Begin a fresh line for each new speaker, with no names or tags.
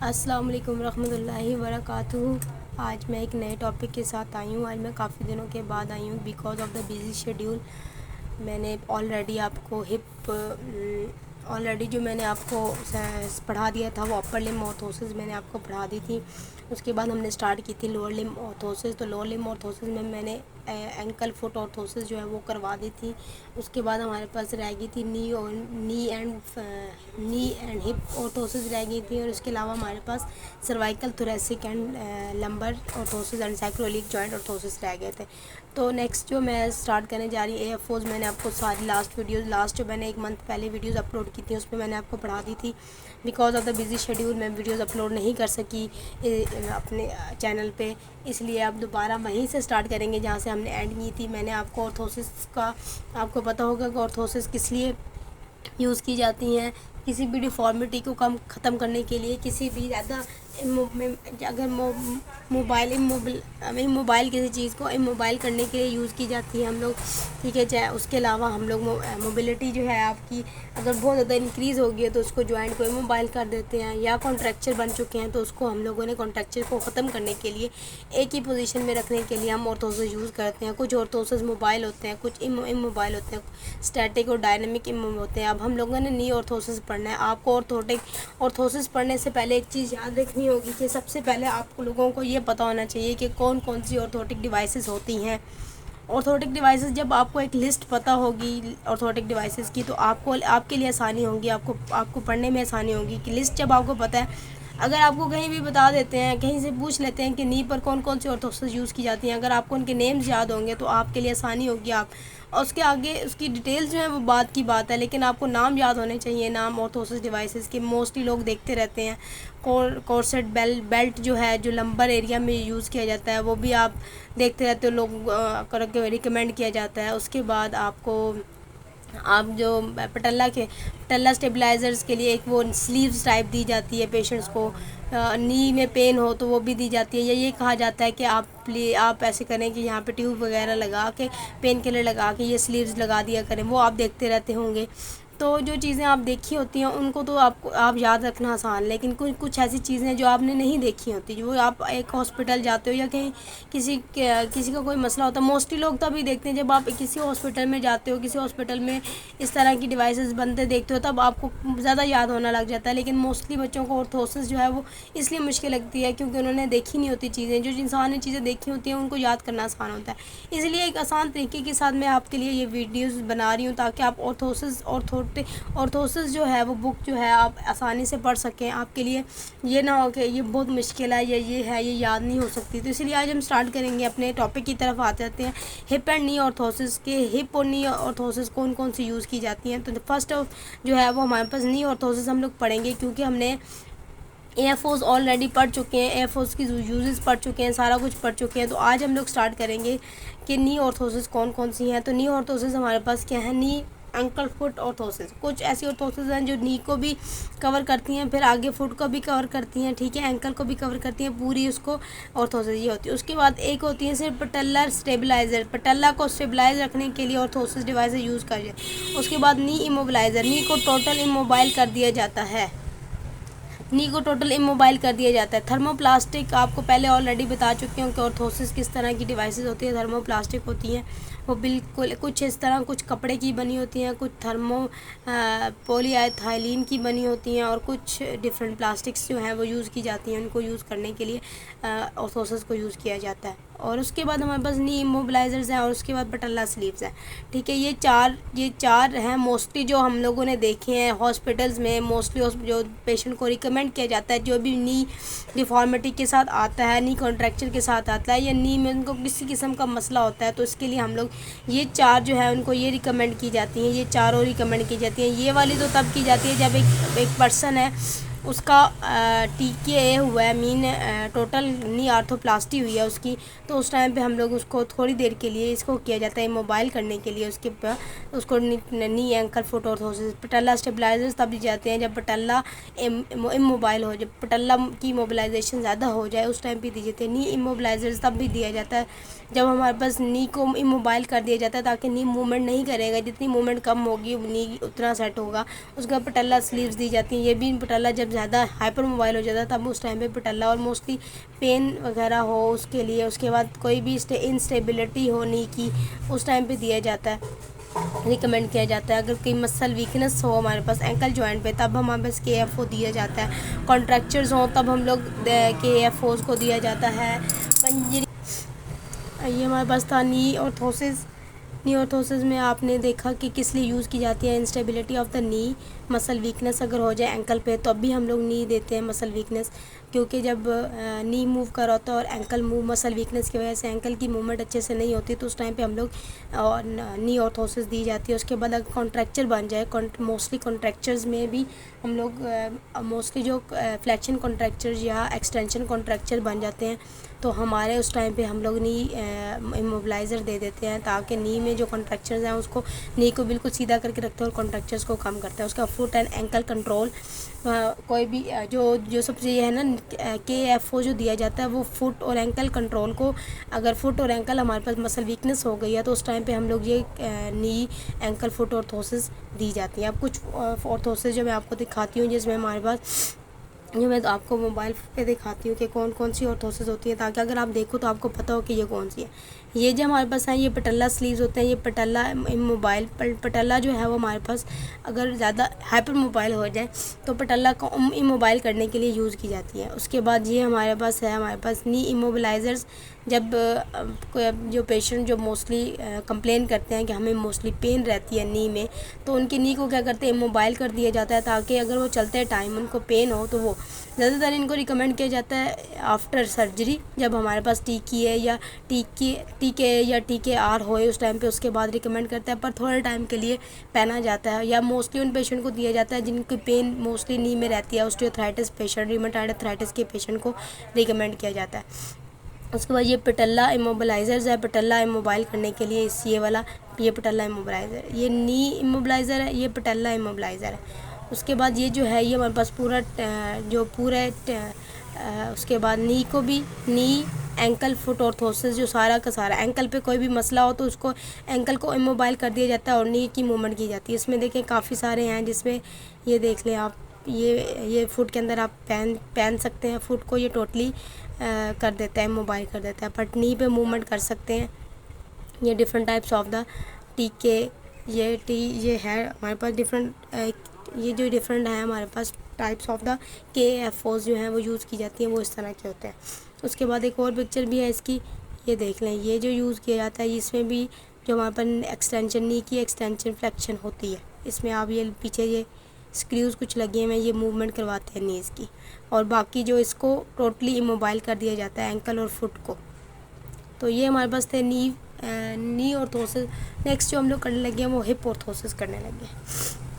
अस्सलाम वालेकुम रहमतुल्लाहि वबरकातुहू। आज मैं एक नए टॉपिक के साथ आई हूँ। आज मैं काफ़ी दिनों के बाद आई हूँ because of the busy schedule. मैंने ऑलरेडी आपको जो मैंने आपको पढ़ा दिया था वो अपर लिम्ब ऑर्थोसिस मैंने आपको पढ़ा दी थी। उसके बाद हमने स्टार्ट की थी लोअर लिम्ब ऑर्थोसिस। तो लोअर लिम्ब ऑर्थोसिस में मैंने एंकल फुट ऑर्थोसिस जो है वो करवा दी थी। उसके बाद हमारे पास रह गई थी नी एंड हिप ऑर्थोसिस रह गई थी। और उसके अलावा हमारे पास cervical thoracic and lumbar orthosis and sacroiliac joint orthosis रह गए थे। तो नेक्स्ट जो मैं स्टार्ट करने जा रही है AFOs, मैंने आपको सारी लास्ट जो मैंने एक मंथ पहले वीडियोस अपलोड की थी उसमें मैंने आपको पढ़ा दी थी। Because of the busy schedule मैं वीडियोस अपलोड नहीं कर सकी अपने चैनल पे, इसलिए आप दोबारा वहीं से स्टार्ट करेंगे जहाँ से हमने एंड की थी। मैंने आपको ऑर्थोसिस का आपको पता होगा कि ऑर्थोसिस किस लिए यूज़ की जाती हैं। किसी भी डिफॉर्मिटी को ख़त्म करने के लिए, किसी भी ज़्यादा अगर मोबाइल किसी चीज़ को इमोबाइल करने के लिए यूज़ की जाती है हम लोग, ठीक है। चाहे उसके अलावा हम लोग मोबिलिटी जो है आपकी अगर बहुत ज़्यादा इंक्रीज़ हो गई है तो उसको जॉइंट को इमोबाइल कर देते हैं, या कॉन्ट्रैक्चर बन चुके हैं तो उसको हम लोगों ने कॉन्ट्रैक्चर को ख़त्म करने के लिए एक ही पोजीशन में रखने के लिए हम ऑर्थोसिस यूज़ करते हैं। कुछ ऑर्थोसिस मोबाइल होते हैं, कुछ इमोबाइल होते हैं, स्टैटिक और डायनेमिक होते हैं। अब हम लोगों ने नी ऑर्थोसिस पढ़ना है। आपको ऑर्थोसिस पढ़ने से पहले एक चीज़ याद रखनी होगी कि सबसे पहले आप लोगों को ये पता होना चाहिए कि कौन कौन सी ऑर्थोटिक डिवाइसेस होती हैं। ऑर्थोटिक डिवाइसेस जब आपको एक लिस्ट पता होगी ऑर्थोटिक डिवाइसेस की तो आपके लिए आसानी होगी, आपको पढ़ने में आसानी होगी कि लिस्ट जब आपको पता है। अगर आपको कहीं भी बता देते हैं, कहीं से पूछ लेते हैं कि नी पर कौन कौन सी ऑर्थोसिस यूज़ की जाती हैं, अगर आपको उनके नेम्स याद होंगे तो आपके लिए आसानी होगी। आप और उसके आगे उसकी डिटेल्स जो है वो बात की बात है, लेकिन आपको नाम याद होने चाहिए। नाम ऑर्थोसिस डिवाइसेस के मोस्टली लोग देखते रहते हैं। कॉर्सेट बेल्ट जो है जो लंबर एरिया में यूज़ किया जाता है वो भी आप देखते रहते हो, लोग करके रिकमेंड किया जाता है। उसके बाद आप जो पटल्ला स्टेबलाइजर्स के लिए एक वो स्लीव्स टाइप दी जाती है पेशेंट्स को। नी में पेन हो तो वो भी दी जाती है। ये कहा जाता है कि आप ऐसे करें कि यहाँ पे ट्यूब वगैरह लगा के पेन किलर लगा के ये स्लीव्स लगा दिया करें, वो आप देखते रहते होंगे। तो जो चीज़ें आप देखी होती हैं उनको तो आप याद रखना आसान, लेकिन कुछ ऐसी चीज़ें जो आपने नहीं देखी होती, जो आप एक हॉस्पिटल जाते हो या कहीं किसी का कोई मसला होता है। मोस्टली लोग तभी देखते हैं जब आप किसी हॉस्पिटल में जाते हो, किसी हॉस्पिटल में इस तरह की डिवाइसेस बनते देखते हो तब आपको ज़्यादा याद होना लग जाता है। लेकिन मोस्टली बच्चों को ऑर्थोसिस जो है वो इसलिए मुश्किल लगती है क्योंकि उन्होंने देखी नहीं होती चीज़ें। जो इंसान ने चीज़ें देखी होती हैं उनको याद करना आसान होता है। इसलिए एक आसान तरीके के साथ मैं आपके लिए ये वीडियोज़ बना रही हूँ ताकि आप ऑर्थोसिस जो है वो बुक जो है आप आसानी से पढ़ सकें। आपके लिए ये ना हो कि ये बहुत मुश्किल है या ये याद नहीं हो सकती। तो इसलिए आज हम स्टार्ट करेंगे, अपने टॉपिक की तरफ आ जाते हैं। हिप एंड नी ऑर्थोसिस के हिप और नी ऑर्थोसिस कौन कौन सी यूज़ की जाती हैं। तो फर्स्ट जो है वो हमारे पास नी ऑर्थोसिस हम लोग पढ़ेंगे क्योंकि हमने AFOs ऑलरेडी पढ़ चुके हैं, AFOs की यूजेस पढ़ चुके हैं, सारा कुछ पढ़ चुके हैं। तो आज हम लोग स्टार्ट करेंगे कि नी ऑर्थोसिस कौन कौन सी हैं। तो नी ऑर्थोसिस हमारे पास क्या है, नी एंकल फुट ऑर्थोसिस। कुछ ऐसी ऑर्थोसिस हैं जो नी को भी कवर करती हैं, फिर आगे फुट को भी कवर करती हैं, ठीक है, एंकल को भी कवर करती हैं, पूरी उसको ऑर्थोसिस ये होती है। उसके बाद एक होती है सिर्फ पटल्ला स्टेबलाइजर, पटल्ला को स्टेबलाइज रखने के लिए ऑर्थोसिस डिवाइस यूज़ कर जाए। उसके बाद नी इमोबिलाइजर, नी को टोटल इमोबाइल कर दिया जाता है, नी को टोटल इमोबाइल कर दिया जाता है। थर्मोप्लास्टिक आपको पहले ऑलरेडी बता चुकी हूँ कि ऑर्थोसिस किस तरह की डिवाइसेस होती है। थर्मोप्लास्टिक होती हैं वो बिल्कुल कुछ इस तरह, कुछ कपड़े की बनी होती हैं, कुछ पॉलीएथाइलीन की बनी होती हैं और कुछ डिफरेंट प्लास्टिक्स जो हैं वो यूज़ की जाती हैं। उनको यूज़ करने के लिए ऑर्थोसिस को यूज़ किया जाता है। और उसके बाद हमारे पास नी इमोबिलाइजर्स हैं और उसके बाद पटल्ला स्लीव्स हैं, ठीक है। ये चार हैं मोस्टली जो हम लोगों ने देखे हैं हॉस्पिटल्स में। मोस्टली जो पेशेंट को रिकमेंड किया जाता है, जो भी नी डिफॉर्मिटी के साथ आता है, नी कॉन्ट्रैक्चर के साथ आता है, या नी में उनको किसी किस्म का मसला होता है, तो इसके लिए हम लोग ये चार जो है उनको ये रिकमेंड की जाती हैं। ये चारों रिकमेंड की जाती हैं। ये वाली तो तब की जाती है जब एक पर्सन है उसका TKA हुआ है, मीन टोटल नी आर्थोप्लास्टी हुई है उसकी, तो उस टाइम पे हम लोग उसको थोड़ी देर के लिए इसको किया जाता है मोबाइल करने के लिए। उसको नी एंकल फुट ऑर्थोसिस। पटल्ला स्टेबलाइजर्स तब दी जाते हैं जब पटल्ला इमोबाइल हो, जब पटल्ला की मोबिलाइजेशन ज़्यादा हो जाए उस टाइम पे दी जाती है। नी इमोबिलाइजर्स तब भी दिया जाता है जब हमारे पास नी को इमोबाइल कर दिया जाता है ताकि नी मूवमेंट नहीं करेगा, जितनी मूवमेंट कम होगी नी उतना सेट होगा। उसके बाद पटल्ला स्लीव्स दी जाती हैं। ये भी पटल्ला जब ज़्यादा हाइपर मोबाइल हो जाता है तब उस टाइम पे पटल्ला और मोस्टली पेन वगैरह हो उसके लिए, उसके बाद कोई भी इंस्टेबिलिटी हो नी की उस टाइम पे दिया जाता है, रिकमेंड किया जाता है। अगर कोई मसल वीकनेस हो हमारे पास एंकल जॉइंट पे तब हमारे पास KFO दिया जाता है। कॉन्ट्रैक्चर्स हों तब हम लोग KFOs को दिया जाता है। पंजरी, ये हमारे पास था नी ऑर्थोसिस। नी ऑर्थोसिस में आपने देखा कि किस लिए यूज़ की जाती है, instability of the knee, muscle weakness अगर हो जाए एंकल पे तो अब भी हम लोग नी देते हैं मसल वीकनेस, क्योंकि जब नी मूव कर होता है और एंकल मूव मसल वीकनेस की वजह से एंकल की मूवमेंट अच्छे से नहीं होती तो उस टाइम पे हम लोग नी ऑर्थोसिस दी जाती है। उसके बाद अगर कॉन्ट्रैक्चर बन जाए, मोस्टली कॉन्ट्रैक्चर्स में भी हम लोग मोस्टली जो फ्लेक्शन कॉन्ट्रैक्चर्स या एक्सटेंशन कॉन्ट्रैक्चर बन जाते हैं तो हमारे उस टाइम पे हम लोग नी इमोबिलाइज़र दे देते हैं ताकि नी में जो कॉन्ट्रैक्चर्स हैं उसको नी को बिल्कुल सीधा करके रखते हैं और कॉन्ट्रैक्चर्स को कम करते हैं। उसका फुट एंड एंकल कंट्रोल, कोई भी जो सबसे ये है ना KFO जो दिया जाता है वो फुट और एंकल कंट्रोल को, अगर फुट और एंकल हमारे पास मसल वीकनेस हो गई है तो उस टाइम पे हम लोग ये नी एंकल फुट ऑर्थोसिस दी जाती है। अब कुछ ऑर्थोसिस जो मैं आपको दिखाती हूँ जिसमें हमारे पास, जो मैं तो आपको मोबाइल पे दिखाती हूँ कि कौन कौन सी ऑर्थोसिस होती है ताकि अगर आप देखो तो आपको पता हो कि ये कौन सी है। ये जो हमारे पास है ये पटल्ला स्लीव्स होते हैं, ये पटल्ला मोबाइल पटल्ला जो है वो हमारे पास अगर ज़्यादा हाइपर मोबाइल हो जाए तो पटल्ला को इमोबाइल करने के लिए यूज़ की जाती है। उसके बाद ये हमारे पास नी इमोबिलाइज़र्स, जब जो पेशेंट जो मोस्टली कंप्लेन करते हैं कि हमें मोस्टली पेन रहती है नी में तो उनकी नी को क्या करते हैं इमोबाइल कर दिया जाता है ताकि अगर वो चलते टाइम उनको पेन हो तो वो ज़्यादातर इनको रिकमेंड किया जाता है आफ्टर सर्जरी, जब हमारे पास टीकी है या टीके या TKR होए उस टाइम पे उसके बाद रिकमेंड करता है, पर थोड़े टाइम के लिए पहना जाता है या मोस्टली उन पेशेंट को दिया जाता है जिनकी पेन मोस्टली नी में रहती है। ऑस्टियोआर्थराइटिस पेशेंट, रूमेटॉइड आर्थराइटिस के पेशेंट को रिकमेंड किया जाता है। उसके बाद ये पटल्ला इमोबिलाइज़र्स है, पटल्ला इमोबाइल करने के लिए ये वाला, ये पटल्ला इमोबिलाइज़र, ये नी इमोबिलाइज़र है, ये पटल्ला इमोबिलाइज़र है। उसके बाद ये जो है ये हमारे पास उसके बाद नी को भी नी एंकल फुट ऑर्थोसिस, जो सारा का सारा एंकल पे कोई भी मसला हो तो उसको एंकल को इमोबाइल कर दिया जाता है और नी की मूवमेंट की जाती है। इसमें देखें काफ़ी सारे हैं जिसमें ये देख लें आप, ये फुट के अंदर आप पहन सकते हैं, फुट को ये टोटली कर देता है, मोबाइल कर देता है, बट नी पे मूवमेंट कर सकते हैं। ये डिफरेंट टाइप्स ऑफ द टीके, ये है हमारे पास डिफरेंट, ये जो डिफरेंट है हमारे पास टाइप्स ऑफ द KFOs जो हैं वो यूज़ की जाती हैं, वो इस तरह के होते हैं। उसके बाद एक और पिक्चर भी है इसकी, ये देख लें, ये जो यूज़ किया जाता है इसमें भी जो हमारे पास एक्सटेंशन नी की एक्सटेंशन फ्लेक्शन होती है, इसमें आप ये पीछे ये स्क्रूज़ कुछ लगे हुए हैं, ये मूवमेंट करवाते हैं नीज़ की, और बाकी जो इसको टोटली इमोबाइल कर दिया जाता है एंकल और फुट को। तो ये हमारे पास थे नी ऑर्थोसिस। नेक्स्ट जो हम लोग करने लगे हैं वो हिप ऑर्थोसिस करने लगे हैं।